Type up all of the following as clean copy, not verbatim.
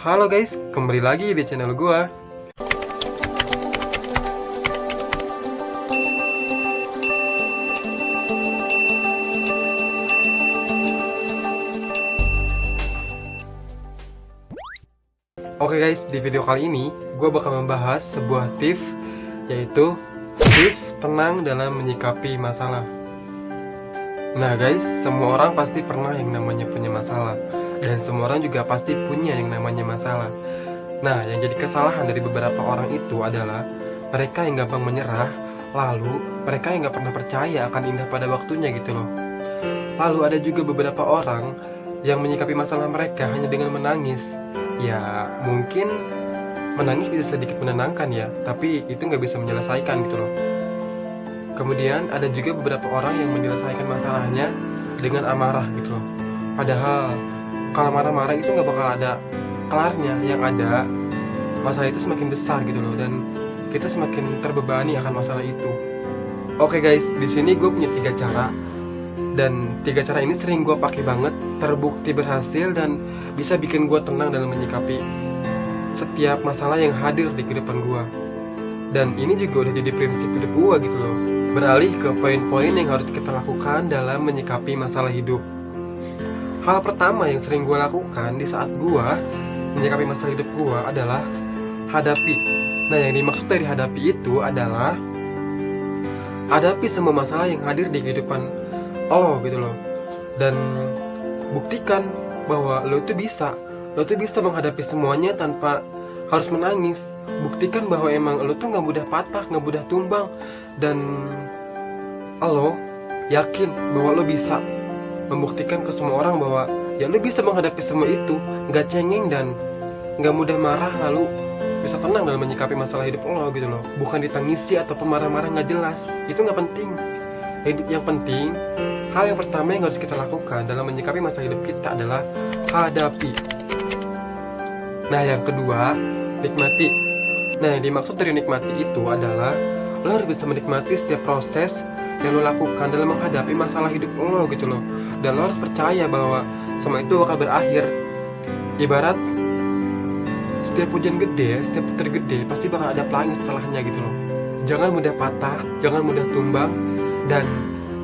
Halo guys, kembali lagi di channel gua. Oke guys, di video kali ini gua bakal membahas sebuah tips, yaitu tips tenang dalam menyikapi masalah. Nah guys, semua orang pasti pernah yang namanya punya masalah, dan semua orang juga pasti punya yang namanya masalah. Nah, yang jadi kesalahan dari beberapa orang itu adalah mereka yang gampang menyerah, lalu mereka yang gak pernah percaya akan indah pada waktunya gitu loh. Lalu ada juga beberapa orang yang menyikapi masalah mereka hanya dengan menangis. Ya, mungkin menangis bisa sedikit menenangkan ya, tapi itu gak bisa menyelesaikan gitu loh. Kemudian ada juga beberapa orang yang menyelesaikan masalahnya dengan amarah gitu loh. Padahal kalau marah-marah itu gak bakal ada kelarnya. Yang ada masalah itu semakin besar gitu loh, dan kita semakin terbebani akan masalah itu. Oke guys, di sini gue punya 3 cara, dan 3 cara ini sering gue pakai banget, terbukti berhasil dan bisa bikin gue tenang dalam menyikapi setiap masalah yang hadir di kehidupan gue. Dan ini juga udah jadi prinsip hidup gue gitu loh. Beralih ke poin-poin yang harus kita lakukan dalam menyikapi masalah hidup. Hal pertama yang sering gue lakukan di saat gue menyikapi masalah hidup gue adalah hadapi. Nah, yang dimaksud dari hadapi itu adalah hadapi semua masalah yang hadir di kehidupan lo gitu loh. Dan buktikan bahwa lo itu bisa menghadapi semuanya tanpa harus menangis. Buktikan bahwa emang lo tuh gak mudah patah, gak mudah tumbang, dan lo yakin bahwa lo bisa membuktikan ke semua orang bahwa ya lo bisa menghadapi semua itu, gak cengeng dan gak mudah marah, lalu bisa tenang dalam menyikapi masalah hidup lo gitu loh. Bukan ditangisi atau marah-marah gak jelas, itu gak penting. Yang penting, hal yang pertama yang harus kita lakukan dalam menyikapi masalah hidup kita adalah hadapi. Nah, yang kedua, nikmati. Nah, yang dimaksud dari nikmati itu adalah lo harus bisa menikmati setiap proses yang lo lakukan dalam menghadapi masalah hidup lo gitu loh. Dan lo harus percaya bahwa semua itu bakal berakhir. Ibarat setiap hujan gede, setiap petir gede, pasti bakal ada pelangi setelahnya gitu loh. Jangan mudah patah, jangan mudah tumbang, dan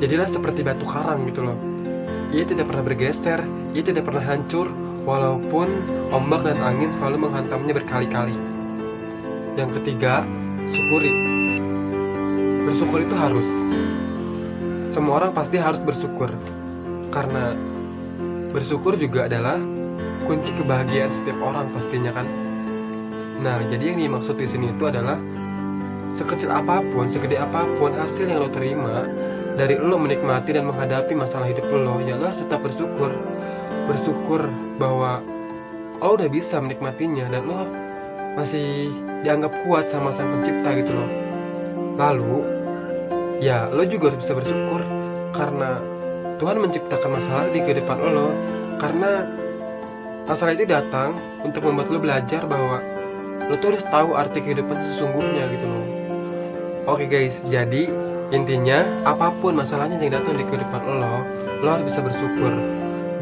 jadilah seperti batu karang gitu loh. Ia tidak pernah bergeser, ia tidak pernah hancur, walaupun ombak dan angin selalu menghantamnya berkali-kali. Yang ketiga, syukuri. Bersyukur itu harus. Semua orang pasti harus bersyukur, karena bersyukur juga adalah kunci kebahagiaan setiap orang pastinya kan. Nah, jadi yang dimaksud di sini itu adalah sekecil apapun, segede apapun hasil yang lo terima dari lo menikmati dan menghadapi masalah hidup lo, ya lo harus tetap bersyukur. Bersyukur bahwa lo udah bisa menikmatinya dan lo masih dianggap kuat sama sang pencipta gitu loh. Lalu ya lo juga harus bisa bersyukur karena Tuhan menciptakan masalah di kehidupan lo, karena masalah itu datang untuk membuat lo belajar bahwa lo tuh harus tahu arti kehidupan sesungguhnya gitu loh. Oke guys, jadi intinya apapun masalahnya yang datang di kehidupan lo harus bisa bersyukur.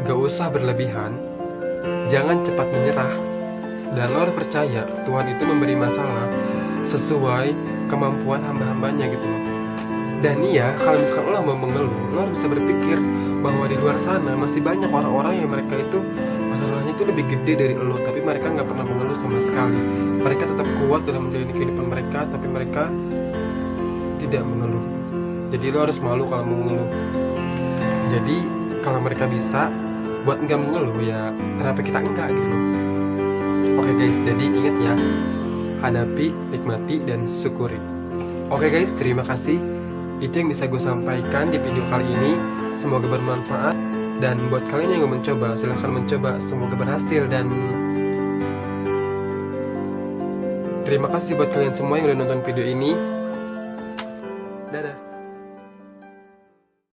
Gak usah berlebihan, jangan cepat menyerah, dan lo harus percaya Tuhan itu memberi masalah sesuai kemampuan hamba-hambanya gitu loh. Dan iya, kalau misalkan lo mau mengeluh, lo harus bisa berpikir bahwa di luar sana masih banyak orang-orang yang mereka itu masalahnya itu lebih gede dari lo, tapi mereka gak pernah mengeluh sama sekali. Mereka tetap kuat dalam menjalani kehidupan mereka, tapi mereka tidak mengeluh. Jadi lo harus malu kalau mau mengeluh. Jadi kalau mereka bisa buat enggak mengeluh, ya kenapa kita enggak gitu loh. Oke guys, jadi ingat ya, hadapi, nikmati, dan syukuri. Oke guys, terima kasih. Itu yang bisa gue sampaikan di video kali ini. Semoga bermanfaat. Dan buat kalian yang mau mencoba, silahkan mencoba. Semoga berhasil. Dan terima kasih buat kalian semua yang udah nonton video ini. Dadah.